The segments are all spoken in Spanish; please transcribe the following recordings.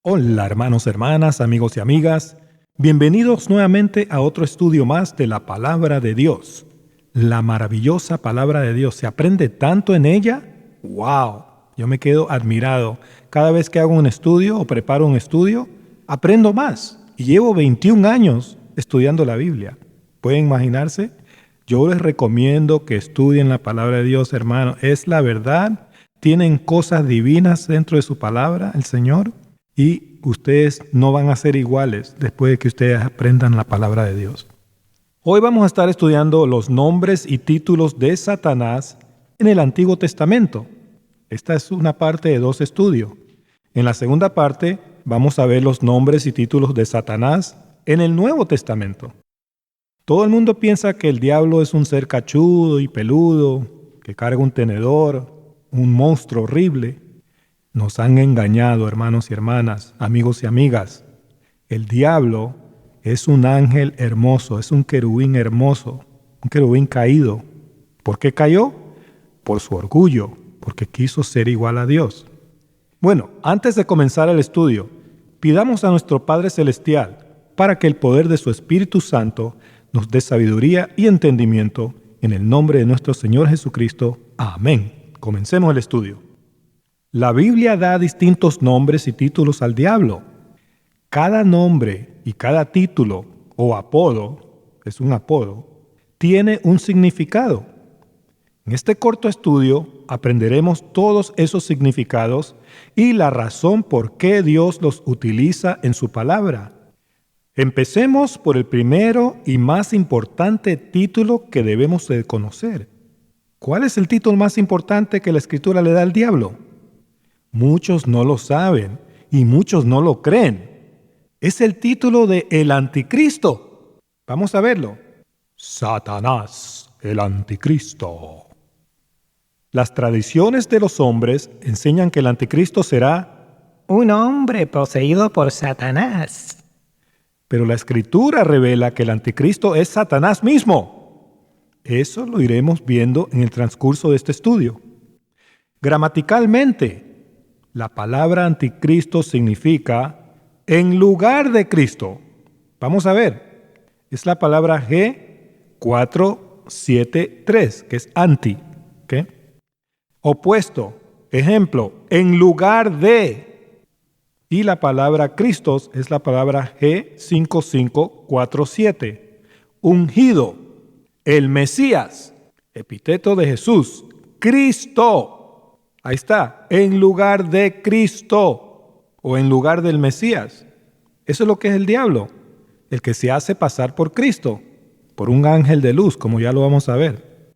Hola hermanos, hermanas, amigos y amigas. Bienvenidos nuevamente a otro estudio más de la Palabra de Dios. La maravillosa Palabra de Dios. ¿Se aprende tanto en ella? ¡Wow! Yo me quedo admirado. Cada vez que hago un estudio o preparo un estudio, aprendo más. Y llevo 21 años estudiando la Biblia. ¿Pueden imaginarse? Yo les recomiendo que estudien la Palabra de Dios, hermano. Es la verdad. Tienen cosas divinas dentro de su palabra, el Señor. Y ustedes no van a ser iguales después de que ustedes aprendan la palabra de Dios. Hoy vamos a estar estudiando los nombres y títulos de Satanás en el Antiguo Testamento. Esta es una parte de dos estudios. En la segunda parte vamos a ver los nombres y títulos de Satanás en el Nuevo Testamento. Todo el mundo piensa que el diablo es un ser cachudo y peludo, que carga un tenedor, un monstruo horrible. Nos han engañado, hermanos y hermanas, amigos y amigas. El diablo es un ángel hermoso, es un querubín hermoso, un querubín caído. ¿Por qué cayó? Por su orgullo, porque quiso ser igual a Dios. Bueno, antes de comenzar el estudio, pidamos a nuestro Padre Celestial para que el poder de su Espíritu Santo nos dé sabiduría y entendimiento en el nombre de nuestro Señor Jesucristo. Amén. Comencemos el estudio. La Biblia da distintos nombres y títulos al diablo. Cada nombre y cada título o apodo, es un apodo, tiene un significado. En este corto estudio aprenderemos todos esos significados y la razón por qué Dios los utiliza en su palabra. Empecemos por el primero y más importante título que debemos de conocer. ¿Cuál es el título más importante que la Escritura le da al diablo? Muchos no lo saben y muchos no lo creen. Es el título de el Anticristo. Vamos a verlo. Satanás, el Anticristo. Las tradiciones de los hombres enseñan que el Anticristo será un hombre poseído por Satanás. Pero la Escritura revela que el Anticristo es Satanás mismo. Eso lo iremos viendo en el transcurso de este estudio. Gramaticalmente, la palabra anticristo significa en lugar de Cristo. Vamos a ver. Es la palabra G473, que es anti. ¿Okay? Opuesto. Ejemplo, en lugar de. Y la palabra Cristos es la palabra G5547. Ungido. El Mesías. Epíteto de Jesús. Cristo. Ahí está, en lugar de Cristo o en lugar del Mesías. Eso es lo que es el diablo, el que se hace pasar por Cristo, por un ángel de luz, como ya lo vamos a ver.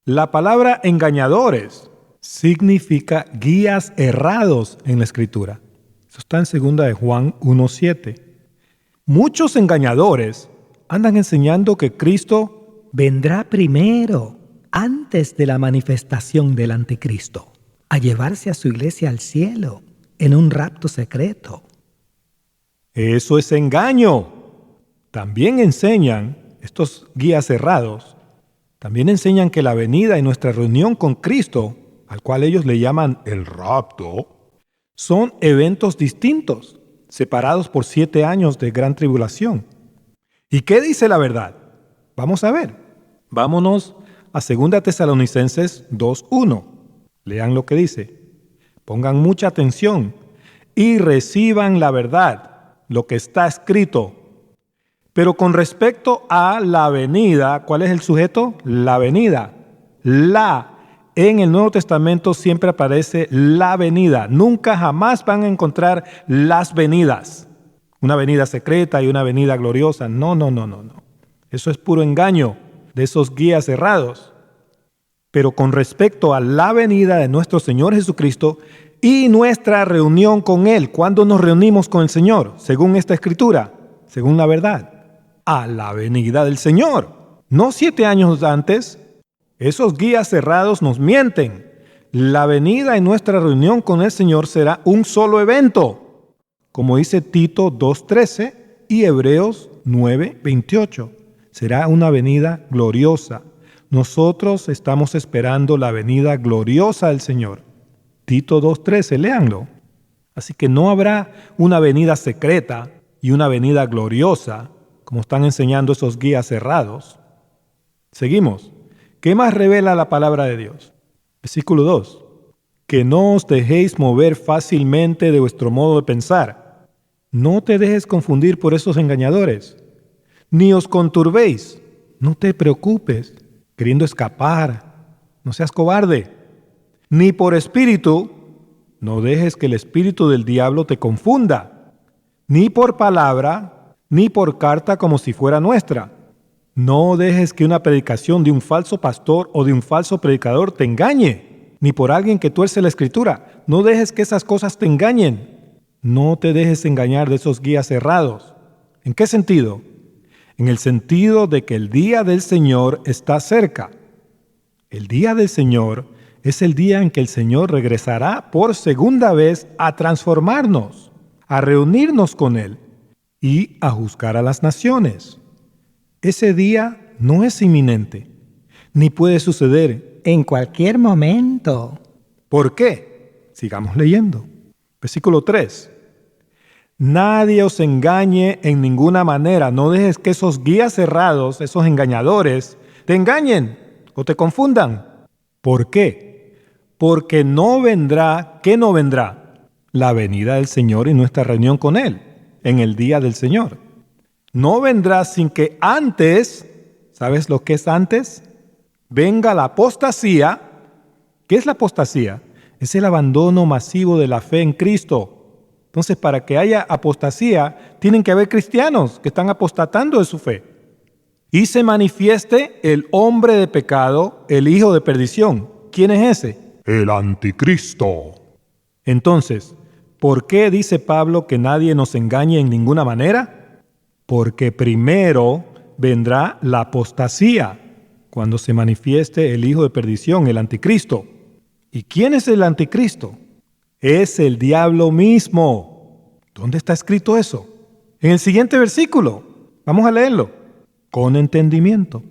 La palabra engañadores significa guías errados en la Escritura. Eso está en 2 de Juan 1:7. Muchos engañadores andan enseñando que Cristo vendrá primero, antes de la manifestación del Anticristo, a llevarse a su iglesia al cielo en un rapto secreto. Eso es engaño. También enseñan, estos guías errados, también enseñan que la venida y nuestra reunión con Cristo, al cual ellos le llaman el rapto, son eventos distintos, separados por 7 años de gran tribulación. ¿Y qué dice la verdad? Vamos a ver. Vámonos a 2 Tesalonicenses 2:1. Lean lo que dice. Pongan mucha atención y reciban la verdad, lo que está escrito. Pero con respecto a la venida, ¿cuál es el sujeto? La venida. En el Nuevo Testamento siempre aparece la venida. Nunca jamás van a encontrar las venidas. Una venida secreta y una venida gloriosa. No. Eso es puro engaño de esos guías errados. Pero con respecto a la venida de nuestro Señor Jesucristo y nuestra reunión con Él, ¿cuándo nos reunimos con el Señor? Según esta Escritura, según la verdad, a la venida del Señor. No 7 años antes. Esos guías errados nos mienten. La venida y nuestra reunión con el Señor será un solo evento, como dice Tito 2:13 y Hebreos 9:28. Será una venida gloriosa. Nosotros estamos esperando la venida gloriosa del Señor. Tito 2:13, léanlo. Así que no habrá una venida secreta y una venida gloriosa, como están enseñando esos guías cerrados. Seguimos. ¿Qué más revela la palabra de Dios? Versículo 2. Que no os dejéis mover fácilmente de vuestro modo de pensar. No te dejes confundir por esos engañadores. Ni os conturbéis. No te preocupes, queriendo escapar. No seas cobarde. Ni por espíritu. No dejes que el espíritu del diablo te confunda. Ni por palabra, ni por carta como si fuera nuestra. No dejes que una predicación de un falso pastor o de un falso predicador te engañe, ni por alguien que tuerce la escritura. No dejes que esas cosas te engañen. No te dejes engañar de esos guías cerrados. ¿En qué sentido? En el sentido de que el día del Señor está cerca. El día del Señor es el día en que el Señor regresará por segunda vez a transformarnos, a reunirnos con Él y a juzgar a las naciones. Ese día no es inminente, ni puede suceder En cualquier momento. ¿Por qué? Sigamos leyendo. Versículo 3. Nadie os engañe en ninguna manera. No dejes que esos guías cerrados, esos engañadores, te engañen o te confundan. ¿Por qué? Porque no vendrá, ¿qué no vendrá? La venida del Señor y nuestra reunión con Él en el día del Señor. No vendrá sin que antes, ¿sabes lo que es antes? Venga la apostasía. ¿Qué es la apostasía? Es el abandono masivo de la fe en Cristo. Entonces, para que haya apostasía, tienen que haber cristianos que están apostatando de su fe. Y se manifieste el hombre de pecado, el hijo de perdición. ¿Quién es ese? El anticristo. Entonces, ¿por qué dice Pablo que nadie nos engañe en ninguna manera? Porque primero vendrá la apostasía, cuando se manifieste el hijo de perdición, el anticristo. ¿Y quién es el anticristo? Es el diablo mismo. ¿Dónde está escrito eso? En el siguiente versículo. Vamos a leerlo. Con entendimiento.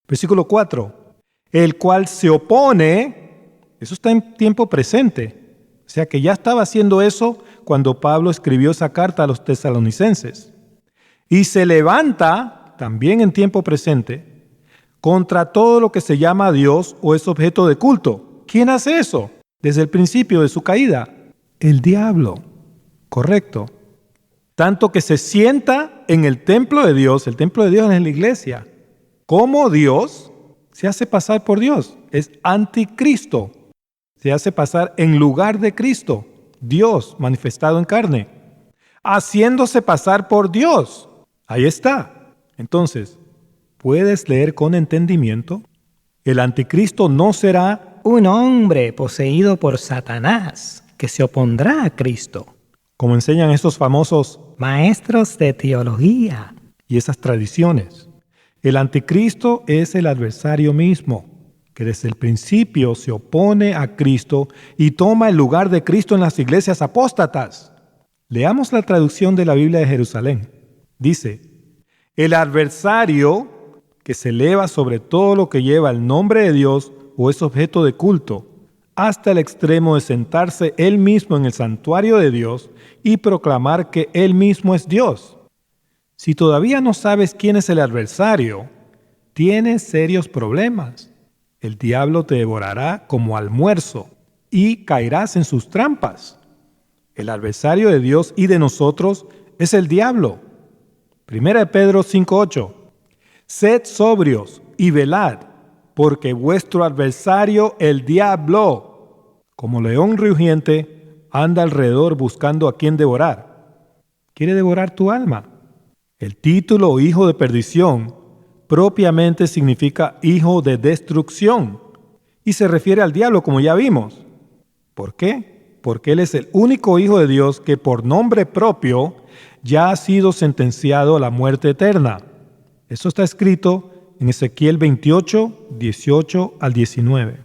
Versículo 4. El cual se opone, eso está en tiempo presente. O sea que ya estaba haciendo eso cuando Pablo escribió esa carta a los tesalonicenses. Y se levanta, también en tiempo presente, contra todo lo que se llama Dios o es objeto de culto. ¿Quién hace eso? Desde el principio de su caída. El diablo. Correcto. Tanto que se sienta en el templo de Dios. El templo de Dios es la iglesia. Como Dios se hace pasar por Dios. Es anticristo. Se hace pasar en lugar de Cristo. Dios manifestado en carne. Haciéndose pasar por Dios. Ahí está. Entonces, ¿puedes leer con entendimiento? El anticristo no será Un hombre poseído por Satanás que se opondrá a Cristo. como enseñan esos famosos Maestros de teología. y esas tradiciones. El anticristo es el adversario mismo, que desde el principio se opone a Cristo y toma el lugar de Cristo en las iglesias apóstatas. Leamos la traducción de la Biblia de Jerusalén. Dice, el adversario que se eleva sobre todo lo que lleva el nombre de Dios o es objeto de culto, hasta el extremo de sentarse él mismo en el santuario de Dios y proclamar que él mismo es Dios. Si todavía no sabes quién es el adversario, tienes serios problemas. El diablo te devorará como almuerzo y caerás en sus trampas. El adversario de Dios y de nosotros es el diablo. 1 Pedro 5:8. Sed sobrios y velad, porque vuestro adversario, el diablo, como león rugiente, anda alrededor buscando a quien devorar. Quiere devorar tu alma. El título hijo de perdición propiamente significa hijo de destrucción y se refiere al diablo, como ya vimos. ¿Por qué? Porque él es el único hijo de Dios que por nombre propio ya ha sido sentenciado a la muerte eterna. Eso está escrito en Ezequiel 28, 18 al 19.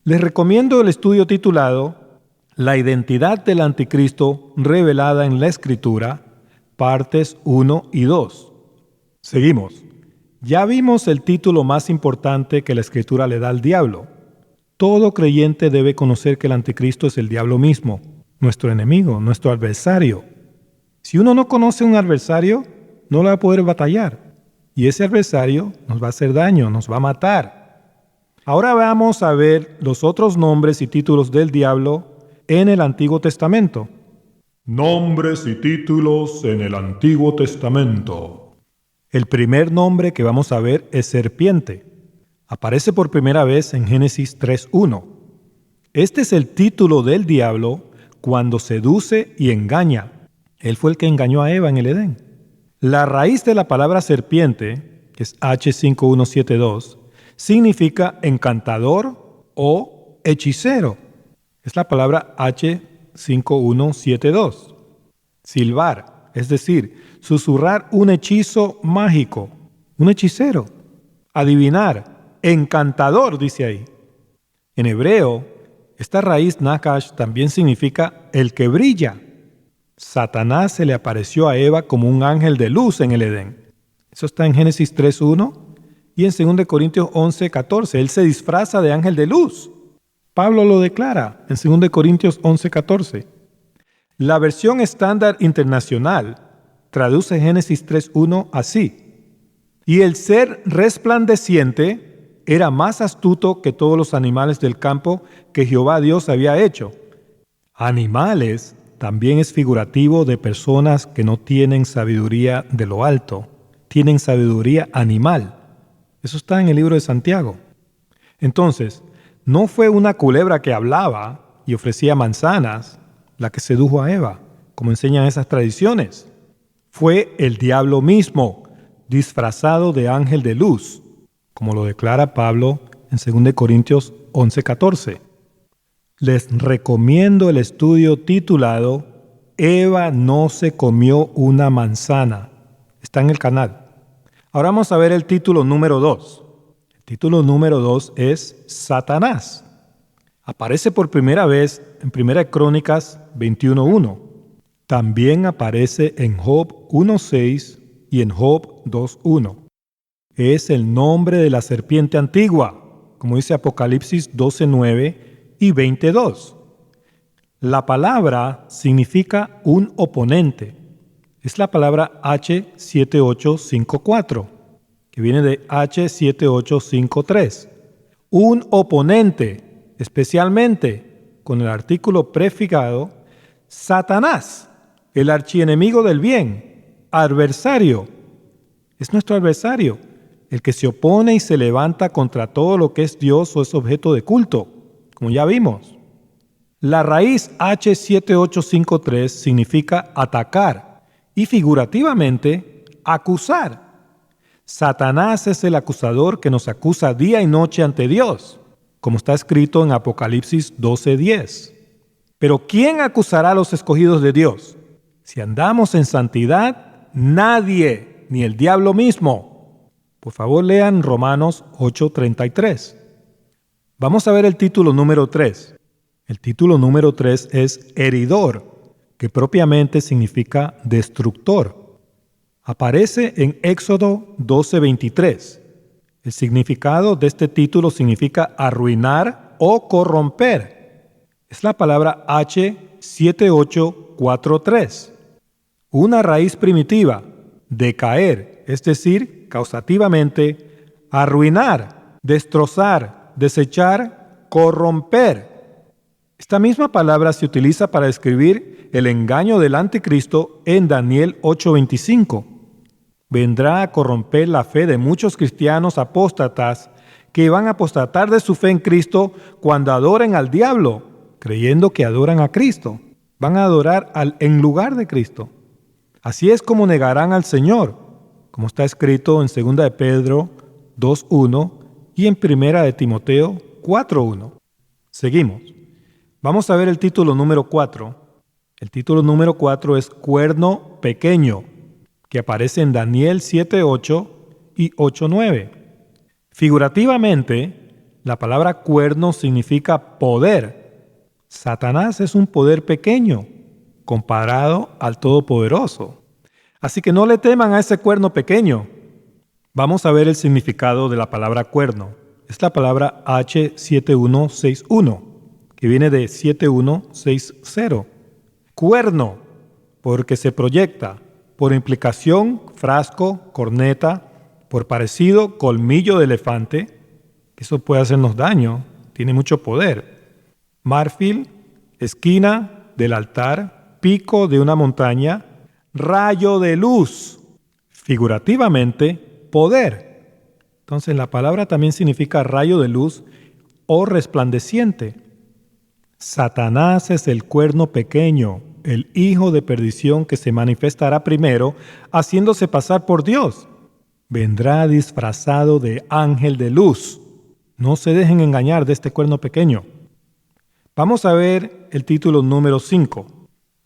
Les recomiendo el estudio titulado La identidad del anticristo revelada en la Escritura, partes 1 y 2. Seguimos. Ya vimos el título más importante que la Escritura le da al diablo. Todo creyente debe conocer que el anticristo es el diablo mismo. nuestro enemigo, nuestro adversario. Si uno no conoce un adversario, no lo va a poder batallar. Y ese adversario nos va a hacer daño, nos va a matar. Ahora vamos a ver los otros nombres y títulos del diablo en el Antiguo Testamento. Nombres y títulos en el Antiguo Testamento. El primer nombre que vamos a ver es serpiente. Aparece por primera vez en Génesis 3:1. Este es el título del diablo cuando seduce y engaña. Él fue el que engañó a Eva en el Edén. La raíz de la palabra serpiente, que es H5172, significa encantador o hechicero. Es la palabra H5172. Silbar, es decir, susurrar un hechizo mágico, un hechicero. Adivinar, encantador, dice ahí. En hebreo, esta raíz nakash también significa el que brilla. Satanás se le apareció a Eva como un ángel de luz en el Edén. Eso está en Génesis 3:1 y en 2 Corintios 11:14. Él se disfraza de ángel de luz. Pablo lo declara en 2 Corintios 11:14. La versión estándar internacional traduce Génesis 3:1 así: y el ser resplandeciente era más astuto que todos los animales del campo que Jehová Dios había hecho. Animales también es figurativo de personas que no tienen sabiduría de lo alto, tienen sabiduría animal. Eso está en el libro de Santiago. Entonces, no fue una culebra que hablaba y ofrecía manzanas la que sedujo a Eva, como enseñan esas tradiciones. Fue el diablo mismo, disfrazado de ángel de luz, como lo declara Pablo en 2 Corintios 11:14. Les recomiendo el estudio titulado Eva no se comió una manzana. Está en el canal. Ahora vamos a ver el título número 2. El título número 2 es Satanás. Aparece por primera vez en 1 Crónicas 21:1. También aparece en Job 1:6 y en Job 2:1. Es el nombre de la serpiente antigua, como dice Apocalipsis 12:9 y 20:2. La palabra significa un oponente. Es la palabra H7854, que viene de H7853. Un oponente, especialmente con el artículo prefijado Satanás, el archienemigo del bien, adversario. Es nuestro adversario, el que se opone y se levanta contra todo lo que es Dios o es objeto de culto, como ya vimos. La raíz H7853 significa atacar y figurativamente acusar. Satanás es el acusador que nos acusa día y noche ante Dios, como está escrito en Apocalipsis 12:10. Pero ¿quién acusará a los escogidos de Dios? Si andamos en santidad, nadie, ni el diablo mismo. Por favor, lean Romanos 8:33. Vamos a ver el título número 3. El título número 3 es heridor, que propiamente significa destructor. Aparece en Éxodo 12:23. El significado de este título significa arruinar o corromper. Es la palabra H7843. Una raíz primitiva, decaer, es decir, causativamente, arruinar, destrozar, desechar, corromper. Esta misma palabra se utiliza para describir el engaño del anticristo en Daniel 8:25. Vendrá a corromper la fe de muchos cristianos apóstatas que van a apostatar de su fe en Cristo cuando adoren al diablo, creyendo que adoran a Cristo. Van a adorar en lugar de Cristo. Así es como negarán al Señor, como está escrito en 2 de Pedro 2:1 y en 1 de Timoteo 4:1. Seguimos. Vamos a ver el título número 4. El título número 4 es cuerno pequeño, que aparece en Daniel 7:8 y 8:9. Figurativamente, la palabra cuerno significa poder. Satanás es un poder pequeño comparado al Todopoderoso. Así que no le teman a ese cuerno pequeño. Vamos a ver el significado de la palabra cuerno. Es la palabra H7161, que viene de 7160. cuerno, porque se proyecta. Por implicación, frasco, corneta. Por parecido, colmillo de elefante. Eso puede hacernos daño, tiene mucho poder. Marfil, esquina del altar, pico de una montaña, rayo de luz. Figurativamente, poder. Entonces la palabra también significa rayo de luz o resplandeciente. Satanás es el cuerno pequeño, el hijo de perdición que se manifestará primero, haciéndose pasar por Dios. Vendrá disfrazado de ángel de luz. No se dejen engañar de este cuerno pequeño. Vamos a ver el título número 5.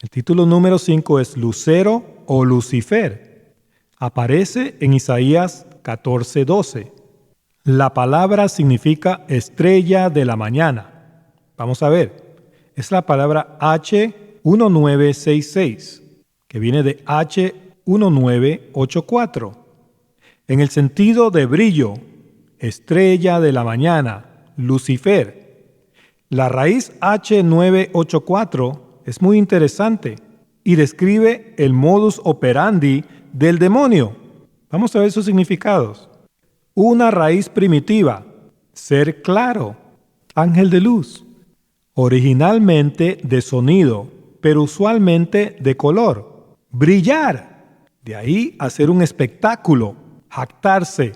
El título número 5 es Lucero o Lucifer. Aparece en Isaías 14:12. La palabra significa estrella de la mañana. Vamos a ver. Es la palabra H1966, que viene de H1984. En el sentido de brillo, estrella de la mañana, Lucifer. La raíz H984 es muy interesante y describe el modus operandi del demonio. Vamos a ver sus significados. Una raíz primitiva, ser claro, ángel de luz. Originalmente de sonido, pero usualmente de color. Brillar, de ahí hacer un espectáculo, jactarse.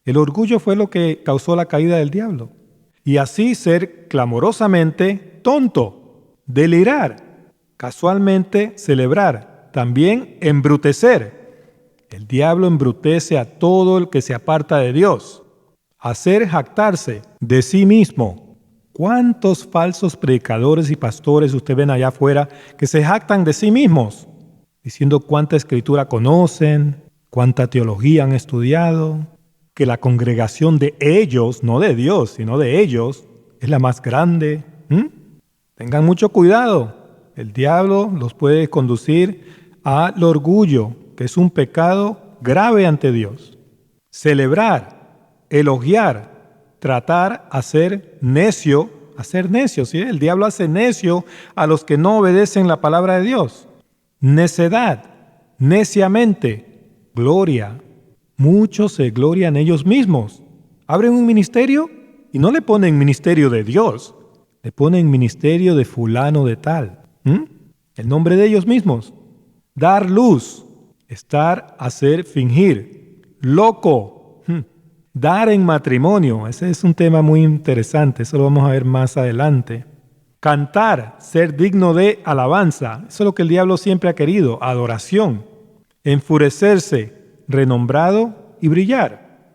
El orgullo fue lo que causó la caída del diablo. Y así ser clamorosamente tonto, delirar, casualmente celebrar, también embrutecer. El diablo embrutece a todo el que se aparta de Dios. Hacer jactarse de sí mismo. ¿Cuántos falsos predicadores y pastores usted ven allá afuera que se jactan de sí mismos? Diciendo cuánta escritura conocen, cuánta teología han estudiado, que la congregación de ellos, no de Dios, sino de ellos, es la más grande. Tengan mucho cuidado. El diablo los puede conducir al orgullo, que es un pecado grave ante Dios. Celebrar, elogiar, tratar, hacer necio, ¿sí? El diablo hace necio a los que no obedecen la palabra de Dios. Necedad, neciamente, gloria. Muchos se glorian ellos mismos. Abren un ministerio y no le ponen ministerio de Dios, le ponen ministerio de fulano de tal. El nombre de ellos mismos. Dar luz, estar, hacer, fingir. Loco. Dar en matrimonio, ese es un tema muy interesante, eso lo vamos a ver más adelante. Cantar, ser digno de alabanza, eso es lo que el diablo siempre ha querido, adoración. Enfurecerse, renombrado y brillar.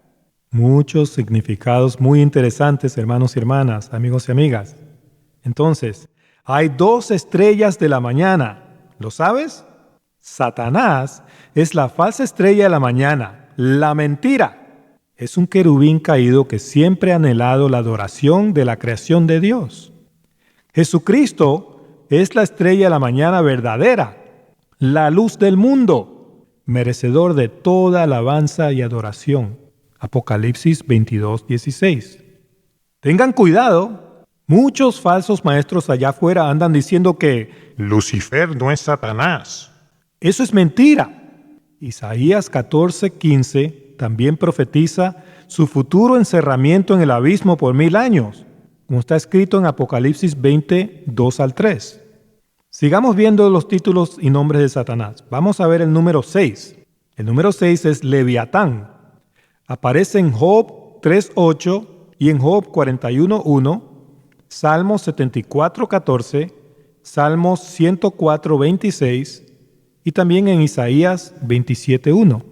Muchos significados muy interesantes, hermanos y hermanas, amigos y amigas. Entonces, hay dos estrellas de la mañana, ¿lo sabes? Satanás es la falsa estrella de la mañana, la mentira. Es un querubín caído que siempre ha anhelado la adoración de la creación de Dios. Jesucristo es la estrella de la mañana verdadera, la luz del mundo, merecedor de toda alabanza y adoración. Apocalipsis 22:16. Tengan cuidado, muchos falsos maestros allá afuera andan diciendo que Lucifer no es Satanás. eso es mentira. Isaías 14:15 también profetiza su futuro encerramiento en el abismo por 1000 años, como está escrito en Apocalipsis 20:2-3. Sigamos viendo los títulos y nombres de Satanás. Vamos a ver el número 6. El número 6 es Leviatán. Aparece en Job 3:8 y en Job 41:1, Salmos 74:14, Salmos 104:26 y también en Isaías 27:1.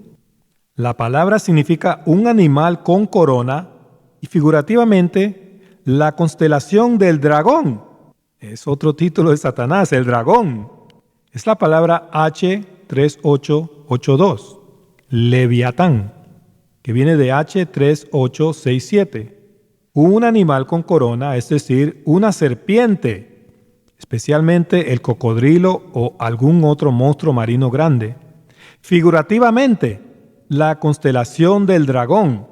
La palabra significa un animal con corona y figurativamente la constelación del dragón. Es otro título de Satanás, el dragón. Es la palabra H3882, Leviatán, que viene de H3867. Un animal con corona, es decir, una serpiente, especialmente el cocodrilo o algún otro monstruo marino grande. Figurativamente, la constelación del dragón,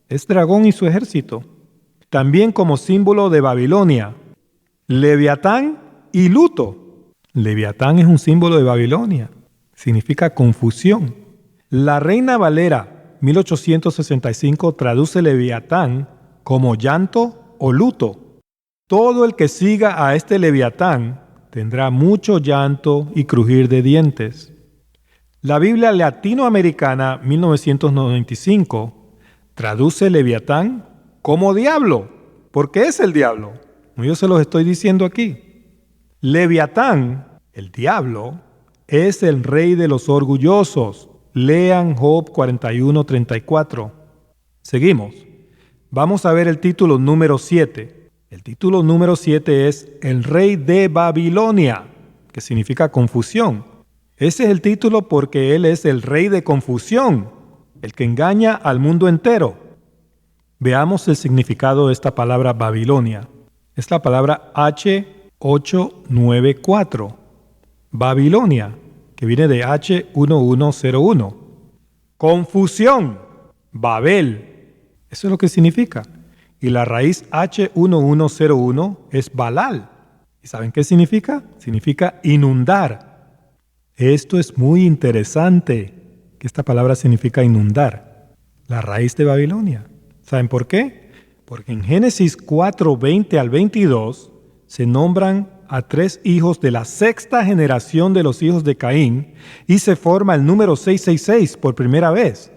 es dragón y su ejército. También como símbolo de Babilonia, Leviatán y luto. Leviatán es un símbolo de Babilonia. Significa confusión. La Reina Valera 1865 traduce Leviatán como llanto o luto. Todo el que siga a este Leviatán tendrá mucho llanto y crujir de dientes. La Biblia Latinoamericana 1995 traduce Leviatán como diablo. ¿Por qué es el diablo? Yo se los estoy diciendo aquí. Leviatán, el diablo, es el rey de los orgullosos. Lean Job 41:34. Seguimos. Vamos a ver el título número 7. El título número 7 es El rey de Babilonia, que significa confusión. Ese es el título porque él es el rey de confusión, el que engaña al mundo entero. Veamos el significado de esta palabra Babilonia. Es la palabra H894. Babilonia, que viene de H1101. Confusión, Babel. Eso es lo que significa. Y la raíz H1101 es Balal. ¿Y saben qué significa? Significa inundar. Esto es muy interesante, que esta palabra significa inundar. La raíz de Babilonia. ¿Saben por qué? Porque en Génesis 4:20 al 22 se nombran a 3 hijos de la sexta generación de los hijos de Caín y se forma el número 666 por primera vez.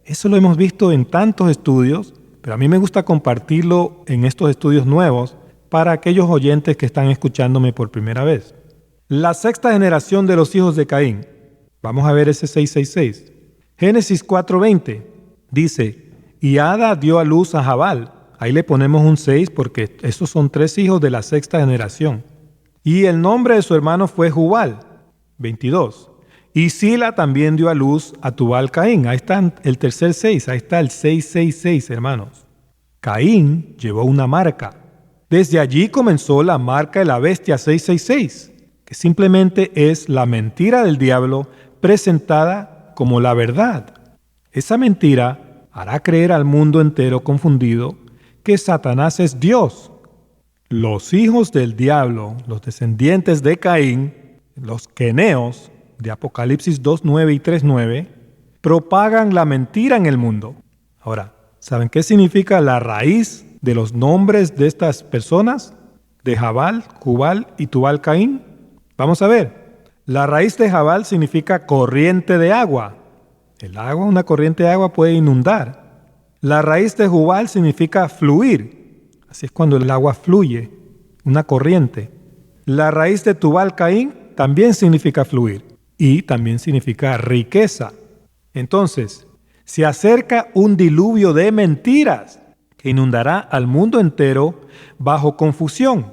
Eso lo hemos visto en tantos estudios, pero a mí me gusta compartirlo en estos estudios nuevos para aquellos oyentes que están escuchándome por primera vez. La sexta generación de los hijos de Caín. Vamos a ver ese 666. Génesis 4:20 dice, y Ada dio a luz a Jabal. Ahí le ponemos un 6 porque esos son 3 hijos de la sexta generación. Y el nombre de su hermano fue Jubal. 22. Y Sila también dio a luz a Tubal Caín. Ahí está el tercer 6. Ahí está el 666, hermanos. Caín llevó una marca. Desde allí comenzó la marca de la bestia 666. Que simplemente es la mentira del diablo presentada como la verdad. Esa mentira hará creer al mundo entero confundido que Satanás es Dios. Los hijos del diablo, los descendientes de Caín, los queneos de Apocalipsis 2:9 y 3:9, propagan la mentira en el mundo. Ahora, ¿saben qué significa la raíz de los nombres de estas personas? De Jabal, Jubal y Tubal Caín. Vamos a ver. La raíz de Jabal significa corriente de agua. El agua, una corriente de agua puede inundar. La raíz de Jubal significa fluir. Así es cuando el agua fluye, una corriente. La raíz de Tubal Caín también significa fluir y también significa riqueza. Entonces, se acerca un diluvio de mentiras que inundará al mundo entero bajo confusión.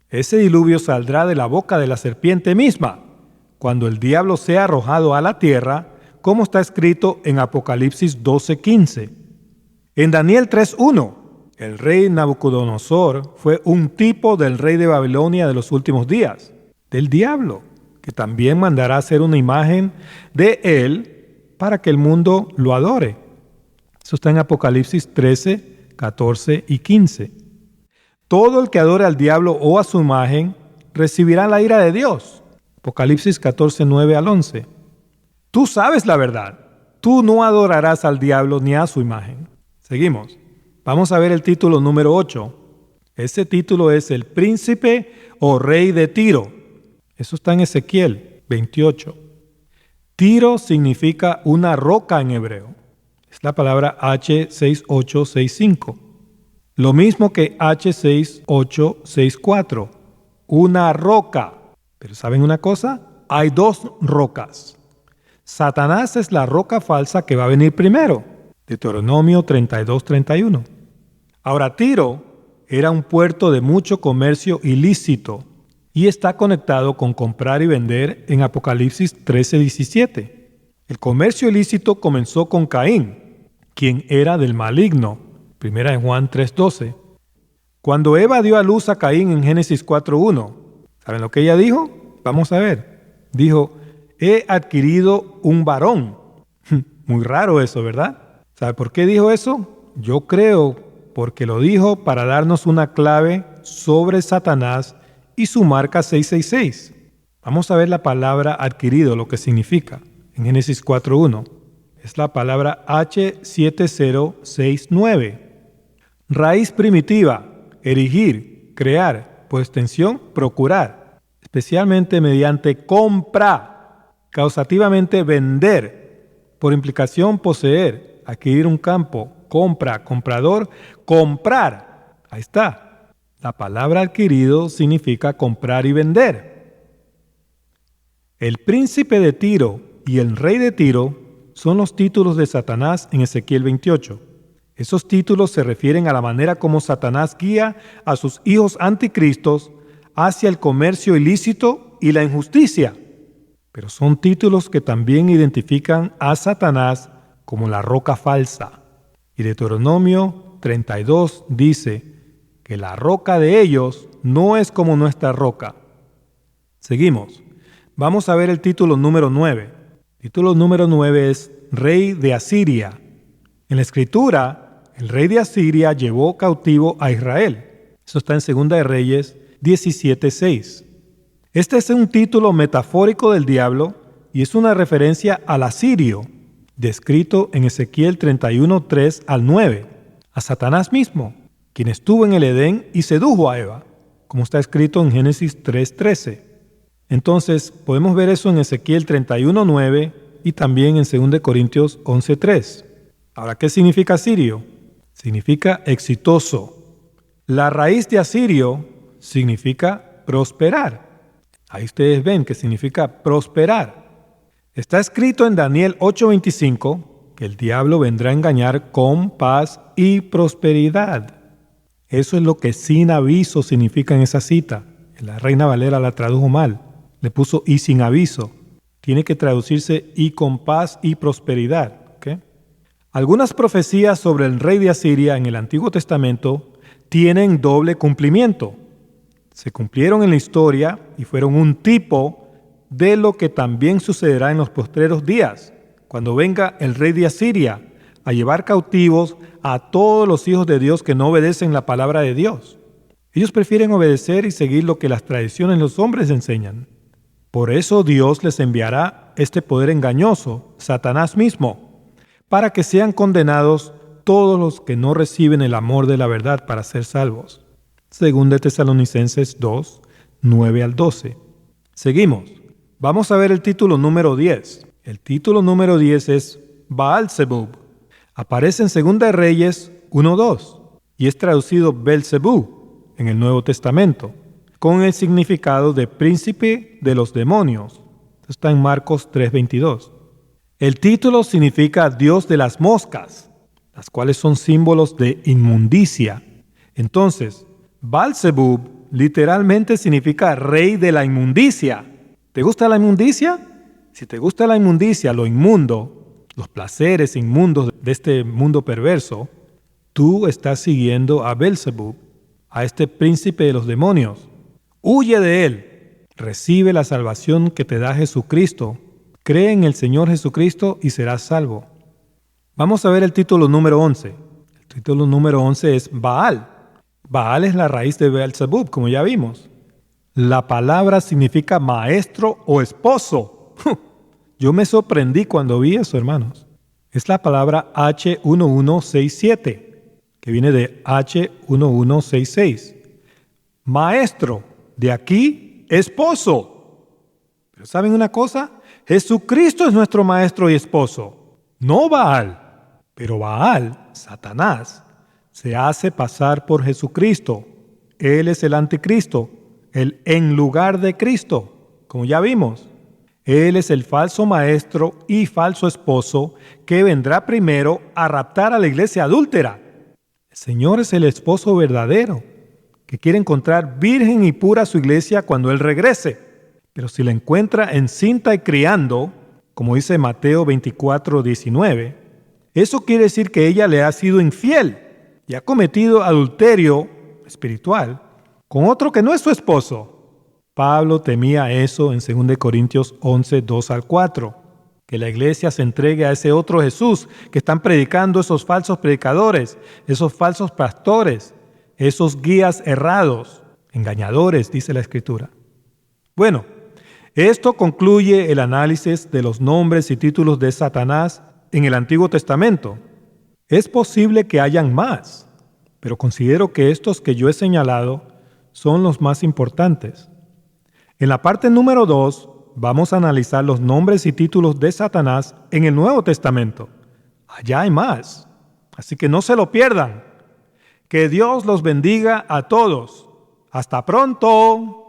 Ese diluvio saldrá de la boca de la serpiente misma, cuando el diablo sea arrojado a la tierra, como está escrito en Apocalipsis 12:15. En Daniel 3:1, el rey Nabucodonosor fue un tipo del rey de Babilonia de los últimos días, del diablo, que también mandará hacer una imagen de él para que el mundo lo adore. Eso está en Apocalipsis 13, 14 y 15. Todo el que adore al diablo o a su imagen recibirá la ira de Dios. Apocalipsis 14, 9 al 11. Tú sabes la verdad. Tú no adorarás al diablo ni a su imagen. Seguimos. Vamos a ver el título número 8. Ese título es el príncipe o rey de Tiro. Eso está en Ezequiel 28. Tiro significa una roca en hebreo. Es la palabra H6865. Lo mismo que H6864. Una roca. Pero ¿saben una cosa? Hay 2 rocas. Satanás es la roca falsa que va a venir primero. Deuteronomio 32:31. Ahora, Tiro era un puerto de mucho comercio ilícito y está conectado con comprar y vender en Apocalipsis 13:17. El comercio ilícito comenzó con Caín, quien era del maligno. Primera en Juan 3:12. Cuando Eva dio a luz a Caín en Génesis 4:1, ¿saben lo que ella dijo? Vamos a ver. Dijo, he adquirido un varón. Muy raro eso, ¿verdad? ¿Sabe por qué dijo eso? Yo creo porque lo dijo para darnos una clave sobre Satanás y su marca 666. Vamos a ver la palabra adquirido, lo que significa. En Génesis 4:1 es la palabra H7069. Raíz primitiva, erigir, crear, por extensión, procurar, especialmente mediante compra, causativamente vender, por implicación poseer, adquirir un campo, compra, comprador, comprar. Ahí está. La palabra adquirido significa comprar y vender. El príncipe de Tiro y el rey de Tiro son los títulos de Satanás en Ezequiel 28. Esos títulos se refieren a la manera como Satanás guía a sus hijos anticristos hacia el comercio ilícito y la injusticia. Pero son títulos que también identifican a Satanás como la roca falsa. Y Deuteronomio 32 dice que la roca de ellos no es como nuestra roca. Seguimos. Vamos a ver el título número 9. El título número 9 es Rey de Asiria. En la Escritura, el rey de Asiria llevó cautivo a Israel. Eso está en 2 de Reyes 17:6. Este es un título metafórico del diablo y es una referencia al asirio, descrito en Ezequiel 31:3 al 9, a Satanás mismo, quien estuvo en el Edén y sedujo a Eva, como está escrito en Génesis 3:13. Entonces, podemos ver eso en Ezequiel 31:9 y también en 2 Corintios 11:3. Ahora, ¿qué significa asirio? Significa exitoso. La raíz de asirio significa prosperar. Ahí ustedes ven que significa prosperar. Está escrito en Daniel 8:25 que el diablo vendrá a engañar con paz y prosperidad. Eso es lo que sin aviso significa en esa cita. La Reina Valera la tradujo mal. Le puso y sin aviso. Tiene que traducirse y con paz y prosperidad. ¿Okay? Algunas profecías sobre el rey de Asiria en el Antiguo Testamento tienen doble cumplimiento. Se cumplieron en la historia y fueron un tipo de lo que también sucederá en los postreros días, cuando venga el rey de Asiria a llevar cautivos a todos los hijos de Dios que no obedecen la palabra de Dios. Ellos prefieren obedecer y seguir lo que las tradiciones de los hombres enseñan. Por eso Dios les enviará este poder engañoso, Satanás mismo, para que sean condenados todos los que no reciben el amor de la verdad para ser salvos. 2 Tesalonicenses 2, 9 al 12. Seguimos. Vamos a ver el título número 10. El título número 10 es Baal-Zebub. Aparece en 2 Reyes 1:2 y es traducido Belzebú en el Nuevo Testamento, con el significado de príncipe de los demonios. Está en Marcos 3:22. El título significa Dios de las moscas, las cuales son símbolos de inmundicia. Entonces, Baal-Zebub literalmente significa rey de la inmundicia. ¿Te gusta la inmundicia? Si te gusta la inmundicia, lo inmundo, los placeres inmundos de este mundo perverso, tú estás siguiendo a Beelzebub, a este príncipe de los demonios. Huye de él. Recibe la salvación que te da Jesucristo. Cree en el Señor Jesucristo y serás salvo. Vamos a ver el título número 11. El título número 11 es Baal. Baal es la raíz de Beelzebub, como ya vimos. La palabra significa maestro o esposo. Yo me sorprendí cuando vi eso, hermanos. Es la palabra H1167, que viene de H1166. Maestro, de aquí, esposo. Pero ¿saben una cosa? Jesucristo es nuestro maestro y esposo, no Baal. Pero Baal, Satanás, se hace pasar por Jesucristo. Él es el anticristo, el en lugar de Cristo, como ya vimos. Él es el falso maestro y falso esposo que vendrá primero a raptar a la iglesia adúltera. El Señor es el esposo verdadero, que quiere encontrar virgen y pura su iglesia cuando Él regrese. Pero si la encuentra encinta y criando, como dice Mateo 24:19, eso quiere decir que ella le ha sido infiel y ha cometido adulterio espiritual con otro que no es su esposo. Pablo temía eso en 2 Corintios 11, 2 al 4, que la iglesia se entregue a ese otro Jesús que están predicando esos falsos predicadores, esos falsos pastores, esos guías errados, engañadores, dice la Escritura. Bueno, Esto concluye el análisis de los nombres y títulos de Satanás en el Antiguo Testamento. Es posible que hayan más, pero considero que estos que yo he señalado son los más importantes. En la parte número 2, vamos a analizar los nombres y títulos de Satanás en el Nuevo Testamento. Allá hay más, así que no se lo pierdan. Que Dios los bendiga a todos. ¡Hasta pronto!